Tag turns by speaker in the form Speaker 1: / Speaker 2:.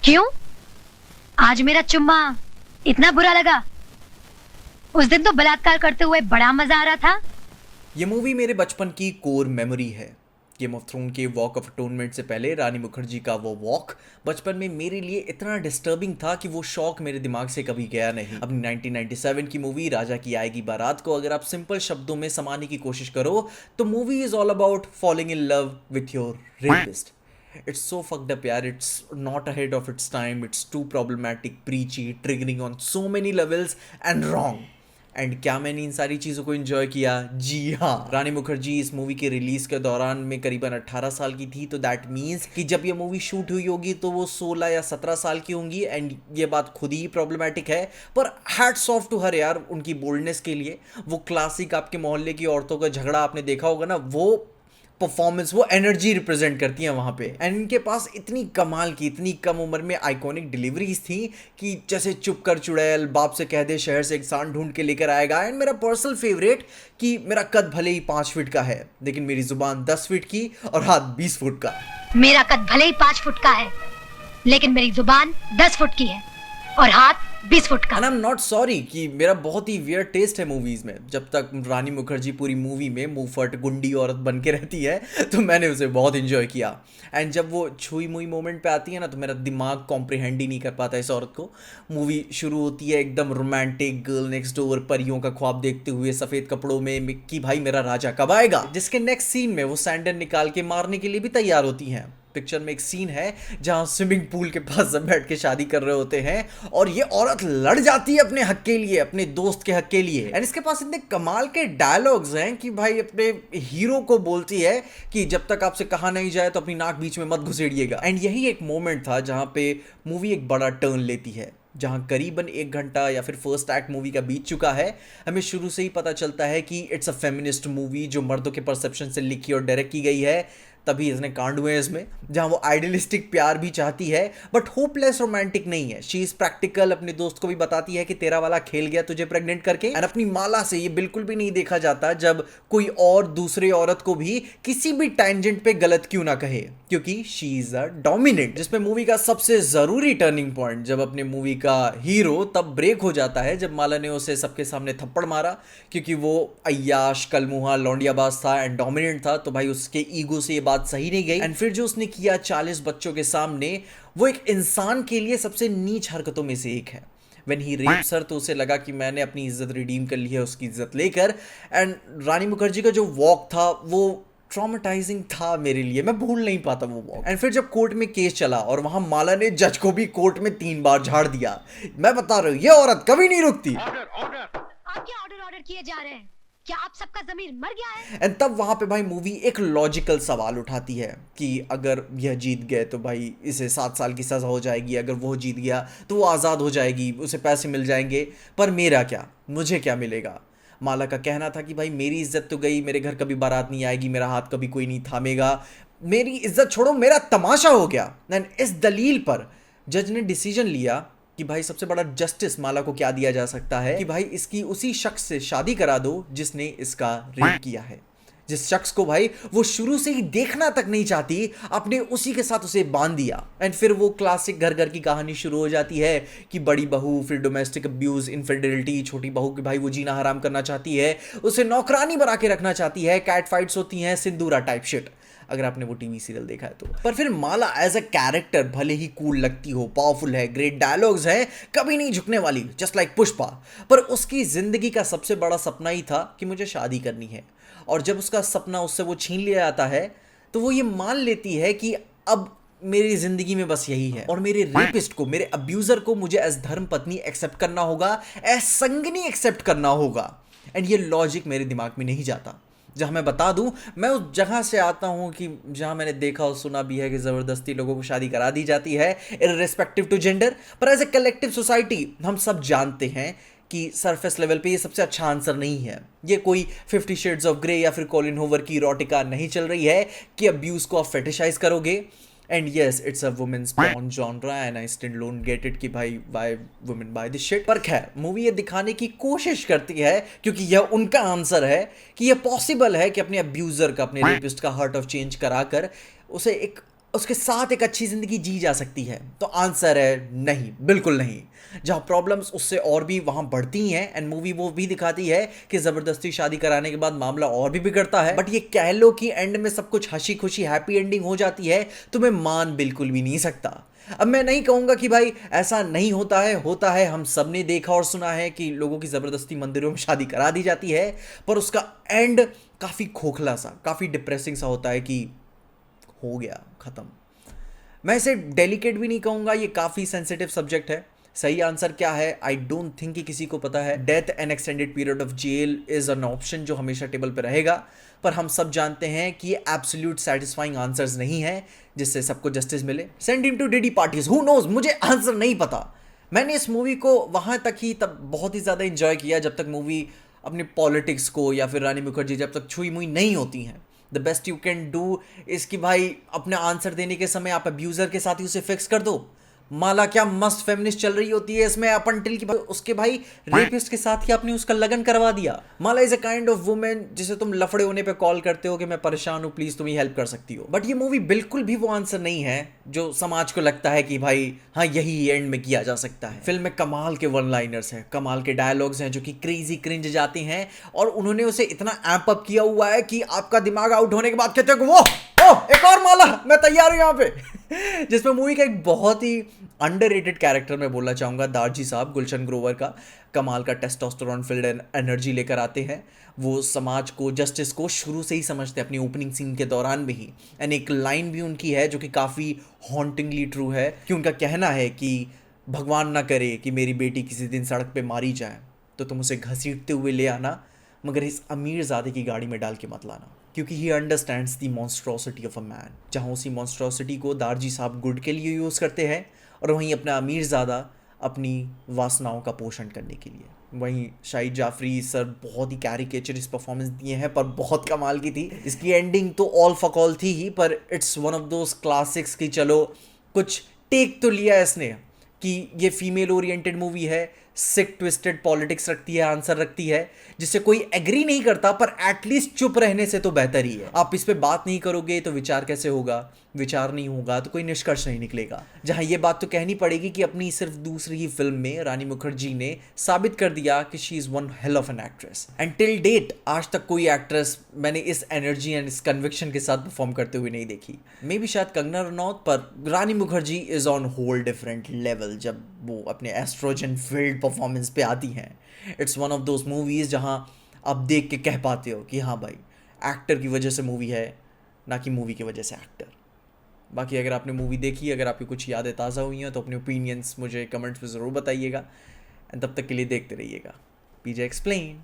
Speaker 1: क्यों? आज मेरा चुम्मा इतना बुरा लगा? उस दिन तो बलात्कार करते हुए बड़ा मजा आ रहा था।
Speaker 2: ये मूवी मेरे बचपन की कोर मेमोरी है। गेम ऑफ थ्रोन के वॉक ऑफ अटोनमेंट से पहले रानी मुखर्जी का वो वॉक बचपन में मेरे लिए इतना डिस्टर्बिंग था कि वो शौक मेरे दिमाग से कभी गया नहीं। अपनी 1997 की मूवी राजा की आएगी बारात को अगर आप सिंपल शब्दों में समाने की कोशिश करो तो movie is all about falling in love with your rapist. It's so fucked up, यार. It's not ahead of its time. It's too problematic, preachy, triggering on so many levels and wrong. And क्या मैंने इन सारी चीज़ों को enjoy किया? जी हाँ, रानी मुखर्जी इस movie के रिलीज के दौरान में करीबन 18 साल की थी, तो दैट मीन्स कि जब ये मूवी शूट हुई होगी तो वो 16 या 17 साल की होंगी। एंड ये बात खुद ही प्रॉब्लमेटिक है, पर हैट्स ऑफ टू हर यार, उनकी बोल्डनेस के लिए। वो क्लासिक आपके मोहल्ले की औरतों का झगड़ा आपने देखा होगा ना, वो परफॉर्मेंस, वो एनर्जी रिप्रेजेंट करती हैं वहाँ पे। एंड इनके पास इतनी कमाल की, इतनी कम उम्र में आइकॉनिक डिलीवरीज थी कि जैसे चुप कर चुड़ैल, बाप से कह दे शहर से एक सांड ढूंढ के लेकर आएगा। एंड मेरा पर्सनल फेवरेट कि मेरा कद भले ही 5 फीट का है लेकिन मेरी जुबान 10 फीट की और हाथ 20 फुट का।
Speaker 1: मेरा कद भले ही 5 फुट का है लेकिन मेरी जुबान 10 फुट की है और हाथ 20 फुट का।
Speaker 2: And I am not sorry कि मेरा बहुत ही वियर्ड टेस्ट है मूवीज में। जब तक रानी मुखर्जी पूरी मूवी में मुंहफट गुंडी औरत बन के रहती है तो मैंने उसे बहुत इंजॉय किया। एंड जब वो छुई मुई मोमेंट पे आती है ना तो मेरा दिमाग कॉम्प्रिहेंड ही नहीं कर पाता इस औरत को। मूवी शुरू होती है एकदम रोमांटिक, गर्ल नेक्स्ट डोर, परियों का ख्वाब देखते हुए सफेद कपड़ों में कि भाई मेरा राजा कब आएगा, जिसके नेक्स्ट सीन में वो सैंडल निकाल के मारने के लिए भी तैयार होती हैं। पिक्चर में एक सीन है जहां स्विमिंग पूल के पास सब बैठ के शादी कर रहे होते हैं और ये औरत लड़ जाती है अपने हक के लिए, अपने दोस्त के हक के लिए। एंड इसके पास इतने कमाल के डायलॉग्स हैं कि भाई अपने हीरो को बोलती है कि जब तक आपसे कहा नहीं जाए तो अपनी नाक बीच में मत घुसेड़िएगा। एंड यही एक मोमेंट था जहां पे मूवी एक बड़ा टर्न लेती है, जहां करीबन 1 घंटा या फिर फर्स्ट एक्ट मूवी का बीत चुका है। हमें शुरू से ही पता चलता है कि इट्स अ फेमिनिस्ट मूवी जो मर्दों के परसेप्शन से लिखी और डायरेक्ट की गई है। तभी इसने कांड हुए हैं इसमें, जहां वो आइडियलिस्टिक प्यार भी चाहती है बट होपलेस रोमांटिक नहीं है। शी इज प्रैक्टिकल, अपने दोस्त को भी बताती है कि तेरा वाला खेल गया तुझे प्रेग्नेंट करके। एंड अपनी माला से ये बिल्कुल भी नहीं देखा जाता जब कोई और दूसरे औरत को भी किसी भी टैंजेंट पे गलत क्यों ना कहे, क्योंकि शी इज अ डोमिनेंट। जिसमें मूवी का सबसे जरूरी टर्निंग पॉइंट जब अपने मूवी का हीरो तब ब्रेक हो जाता है जब माला ने उसे सबके सामने थप्पड़ मारा, क्योंकि वो अय्याश, कलमुहा, लौंडियाबाज था एंड डोमिनेंट था, तो भाई उसके ईगो से ये बात सही नहीं गई। एंड फिर जो उसने किया 40 बच्चों के सामने, वो एक इंसान के लिए सबसे नीच हरकतों में से एक है। When he rapes her तो उसे लगा कि मैंने अपनी इज्जत रिडीम कर ली है उसकी इज्जत लेकर। एंड रानी मुखर्जी का जो वॉक था वो ट्रॉमेटाइजिंग था मेरे लिए, मैं भूल नहीं पाता वो वॉक। एंड फिर जब कोर्ट में केस चला और वहां माला ने जज को भी कोर्ट में 3 बार झाड़ दिया, मैं बता रहा हूं ये औरत कभी नहीं रुकती।
Speaker 1: आप क्या ऑर्डर किए जा रहे हैं? क्या आप सबका जमीर मर गया है?
Speaker 2: एंड तब वहां पे भाई मूवी एक लॉजिकल सवाल उठाती है कि अगर यह जीत गए तो भाई इसे 7 साल की सजा हो जाएगी, अगर वो जीत गया तो वो आज़ाद हो जाएगी, उसे पैसे मिल जाएंगे, पर मेरा क्या, मुझे क्या मिलेगा? माला का कहना था कि भाई मेरी इज्जत तो गई, मेरे घर कभी बारात नहीं आएगी, मेरा हाथ कभी कोई नहीं थामेगा, मेरी इज्जत छोड़ो मेरा तमाशा हो गया। एंड इस दलील पर जज ने डिसीजन लिया कि भाई सबसे बड़ा जस्टिस माला को क्या दिया जा सकता है कि भाई इसकी उसी शख्स से शादी करा दो जिसने इसका रेप किया है, जिस शख्स को भाई वो शुरू से ही देखना तक नहीं चाहती, आपने उसी के साथ उसे बांध दिया। एंड फिर वो क्लासिक घर घर की कहानी शुरू हो जाती है कि बड़ी बहू, फिर डोमेस्टिक अब्यूज, इनफिडेलिटी, छोटी बहू की भाई वो जीना हराम करना चाहती है, उसे नौकरानी बना के रखना चाहती है, कैट फाइट्स होती हैं, सिंदूरा टाइप शिट, अगर आपने वो टीवी सीरियल देखा है तो। पर फिर माला एज अ कैरेक्टर भले ही कूल लगती हो, पावरफुल है, ग्रेट डायलॉग्स है, कभी नहीं झुकने वाली, जस्ट लाइक पुष्पा, पर उसकी जिंदगी का सबसे बड़ा सपना ही था कि मुझे शादी करनी है। और जब उसका सपना उससे वो छीन लिया जाता है तो वो ये मान लेती है कि अब मेरी जिंदगी में बस यही है और मेरे रेपिस्ट को, मेरे अब्यूजर को मुझे एज धर्म पत्नी एक्सेप्ट करना होगा, एज संगनी एक्सेप्ट करना होगा। एंड ये लॉजिक मेरे दिमाग में नहीं जाता। जहाँ मैं बता दूं, मैं उस जगह से आता हूँ कि जहाँ मैंने देखा और सुना भी है कि ज़बरदस्ती लोगों को शादी करा दी जाती है इररिस्पेक्टिव टू जेंडर, पर एज ए कलेक्टिव सोसाइटी हम सब जानते हैं कि सरफेस लेवल पे ये सबसे अच्छा आंसर नहीं है। ये कोई 50 शेड्स ऑफ ग्रे या फिर कॉलिन होवर की इरोटिका नहीं चल रही है कि अब्यूज़ को आप फेटिशाइज करोगे। And yes, it's a women's porn genre and I still don't get it कि भाई why women buy this shit. पर खैर, मूवी ये दिखाने की कोशिश करती है, क्योंकि यह उनका आंसर है कि यह पॉसिबल है कि अपने अब्यूजर का, अपने रेपिस्ट का हार्ट ऑफ चेंज कराकर उसे एक उसके साथ एक अच्छी ज़िंदगी जी जा सकती है? तो आंसर है नहीं, बिल्कुल नहीं। जहाँ प्रॉब्लम्स उससे और भी वहाँ बढ़ती हैं एंड मूवी वो भी दिखाती है कि ज़बरदस्ती शादी कराने के बाद मामला और भी बिगड़ता है, बट ये कह लो कि एंड में सब कुछ हंसी खुशी हैप्पी एंडिंग हो जाती है, तो मैं मान बिल्कुल भी नहीं सकता। अब मैं नहीं कहूँगा कि भाई ऐसा नहीं होता है, हम सब ने देखा और सुना है कि लोगों की ज़बरदस्ती मंदिरों में शादी करा दी जाती है, पर उसका एंड काफ़ी खोखला सा, काफ़ी डिप्रेसिंग सा होता है कि हो गया ख़त्म। मैं इसे डेलिकेट भी नहीं कहूँगा, ये काफ़ी सेंसिटिव सब्जेक्ट है। सही आंसर क्या है आई डोंट थिंक कि किसी को पता है। Death and extended period of jail is an option जो हमेशा टेबल पर रहेगा, पर हम सब जानते हैं कि ये एब्सोल्यूट सेटिस्फाइंग आंसर्स नहीं है जिससे सबको जस्टिस मिले। Send him to daddy parties, who knows, मुझे आंसर नहीं पता। मैंने इस मूवी को वहाँ तक ही तब बहुत ही ज़्यादा इंजॉय किया जब तक मूवी अपने पॉलिटिक्स को या फिर रानी मुखर्जी जब तक छुई मुई नहीं होती हैं। The best you can do इस कि भाई अपना आंसर देने के समय आप अब्यूज़र के साथ ही उसे फिक्स कर दो। माला क्या मस्त फेमिनिस्ट चल रही होती है इसमें, अपन टिल की उसके भाई रेपिस्ट के साथ ही आपने उसका लगन करवा दिया। Mala is a kind of women जिसे तुम लफड़े होने पे कॉल करते हो कि मैं परेशान हूँ, प्लीज तुम ही हेल्प कर सकती हो। बट ये मूवी बिल्कुल भी वो आंसर नहीं है जो समाज को लगता है कि भाई हाँ यही एंड में किया जा सकता है। फिल्म में कमाल के वन लाइनर्स हैं, कमाल के डायलॉग्स हैं जो कि क्रेजी क्रिंज जाते हैं, और उन्होंने उसे इतना एम्प अप किया हुआ है कि आपका दिमाग आउट होने के बाद कहते हो वो एक और माला, मैं तैयार हूँ यहाँ पे। जिसमें मूवी का एक बहुत ही अंडररेटेड कैरेक्टर मैं बोलना चाहूँगा, दारजी साहब गुलशन ग्रोवर का, कमाल का टेस्टोस्टेरोन फिल्ड एनर्जी लेकर आते हैं। वो समाज को, जस्टिस को शुरू से ही समझते हैं अपनी ओपनिंग सीन के दौरान में ही। एंड एक लाइन भी उनकी है जो कि काफ़ी हॉन्टिंगली ट्रू है कि उनका कहना है कि भगवान ना करे कि मेरी बेटी किसी दिन सड़क पे मारी जाए तो तुम उसे घसीटते हुए ले आना, मगर इस अमीर ज़ादे की गाड़ी में डाल के मत लाना, क्योंकि he understands the monstrosity of a man. जहाँ उसी मॉन्स्ट्रोसिटी को दारजी साहब गुड के लिए यूज़ करते हैं और वहीं अपना अमीर ज़्यादा अपनी वासनाओं का पोषण करने के लिए। वहीं शाहिद जाफरी सर बहुत ही कैरिकेचरिस्ट परफॉर्मेंस दिए हैं, पर बहुत कमाल की थी। इसकी एंडिंग तो ऑल फकॉल थी ही, पर it's one of those classics की चलो कुछ टेक तो लिया इसने कि ये फीमेल ओरिएंटेड मूवी है, सिक ट्विस्टेड पॉलिटिक्स रखती है, आंसर रखती है जिससे कोई एग्री नहीं करता, पर एटलीस्ट चुप रहने से तो बेहतर ही है। आप इस पे बात नहीं करोगे तो विचार कैसे होगा, विचार नहीं होगा तो कोई निष्कर्ष नहीं निकलेगा। जहां ये बात तो कहनी पड़ेगी कि अपनी सिर्फ दूसरी ही फिल्म में रानी मुखर्जी ने साबित कर दिया कि she is one hell of an actress. And till date आज तक कोई एक्ट्रेस मैंने इस एनर्जी एंड इस कन्विक्शन के साथ परफॉर्म करते हुए नहीं देखी। मे बी शायद कंगना रनौत, पर Rani Mukherjee is on whole different level जब वो अपने एस्ट्रोजन फील्ड परफॉर्मेंस पे आती हैं। It's one of those movies जहाँ आप देख के कह पाते हो कि हाँ भाई एक्टर की वजह से मूवी है, ना कि मूवी की वजह से एक्टर। बाकी अगर आपने मूवी देखी, अगर आपकी कुछ यादें ताज़ा हुई हैं तो अपने ओपिनियंस मुझे कमेंट्स में ज़रूर बताइएगा। एंड तब तक के लिए देखते रहिएगा पीजे एक्सप्लेन।